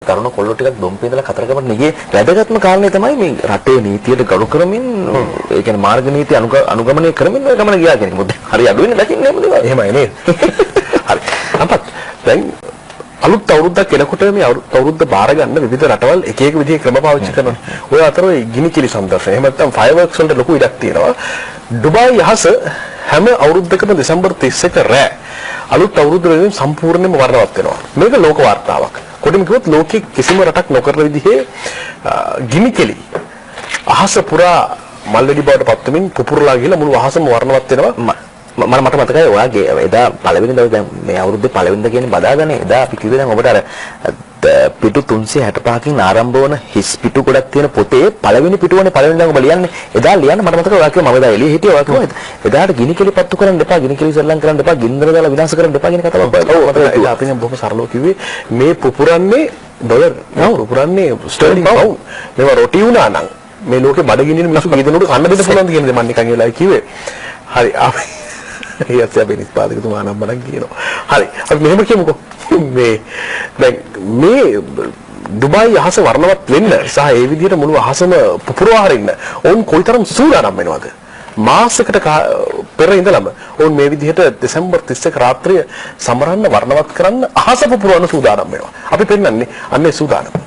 තරුණ කොල්ලෝ ටිකක් දොම්පේ ඉඳලා කතරගමට නිගේ වැදගත්ම කාරණේ තමයි මේ රටේ නීතියට ගරු කරමින් ඒ කියන්නේ මාර්ග නීති අනුගමනය කරමින් ඔය ගමන ගියා කියන එක. මොකද හරි අඩුවෙන්නේ නැතිනේ මොකද? එහෙමයි නේද? හරි. අපත් දැන් අලුත් අවුරුද්දක් එනකොට මේ අවුරුද්ද බාර ගන්න විවිධ රටවල් එක එක විදිහේ ක්‍රම පාවිච්චි කරනවා. ඔය අතර ඔය ගිනි කිලි සම්දර්ශන එහෙම නැත්නම් ෆයර්වර්ක්ස් වලට ලොකු ඉඩක් තියෙනවා. ඩුබායි යහස හැම අවුරුද්දකම දෙසැම්බර් 31 රෑ අලුත් අවුරුද්ද වෙනුවෙන් සම්පූර්ණයෙන්ම වර්ණවත් වෙනවා. මේක ලෝක වාර්තාවක්. කොටිම කිව්වොත් ලෝකෙ කිසිම රටක් නොකරන විදිහේ ගිනි කෙලි අහස පුරා මල්වැඩි බවට පත් වෙමින් පුපුරලා ගිහලා මුළු අහසම වර්ණවත් වෙනවා. මට මතකයි ඔයාගේ එදා පළවෙනිදා දැන් මේ අවුරුද්දේ පළවෙනිදා කියන්නේ බදාගන්නේ එදා අපි කිව්වේ දැන් ඔබට අර පිටු 365කින් ආරම්භ වන හිස් පිටු ගොඩක් තියෙන පොතේ පළවෙනි පිටුවනේ පළවෙනිදා ඔබ ලියන්නේ එදා ලියන්න මට මතකයි ඔයා කිව්වා මම එදා එළියේ හිටියා ඔයා කිව්වා එදාට ගිනි කෙලි පත්තු කරන්න එපා ගිනි කෙලි සල්ලම් කරන්න එපා ගින්දර දාලා විනාශ කරන්න එපා කියන කතාවක් ඔව් මතකයි අපි දැන් බොහොම සරලව කිව්වේ මේ පුපුරන්නේ ඩොලර් නෝ පුපුරන්නේ ස්ටර්ලින් පවුන්ඩ් මේවා රොටි වුණා නම් මේ ලෝකේ බඩගිනින මිනිස්සු කීදෙනෙකුට කන්න දෙන්න පුළුවන්ද කියන දේ මම නිකන් ඒලා කිව්වේ හරි අපි ඒත් අපි නිෂ්පාදකතුමා නම් බලන් කියනවා. හරි. අපි මෙහෙම කියමුකෝ. මේ දැන් මේ ඩුබායි අහස වර්ණවත් වෙන්න සහ ඒ විදිහට මුළු අහසම පුපුරවා හරින්න ඕන් කොයිතරම් සූදානම් වෙනවද? මාසයකට පෙර ඉඳලම ඕන් මේ විදිහට දෙසැම්බර් 31 රාත්‍රිය සමරන්න වර්ණවත් කරන්න අහස පුපුරවන්න සූදානම් වෙනවා. අපි පෙන්නන්නේ අන්නේ සූදානම්.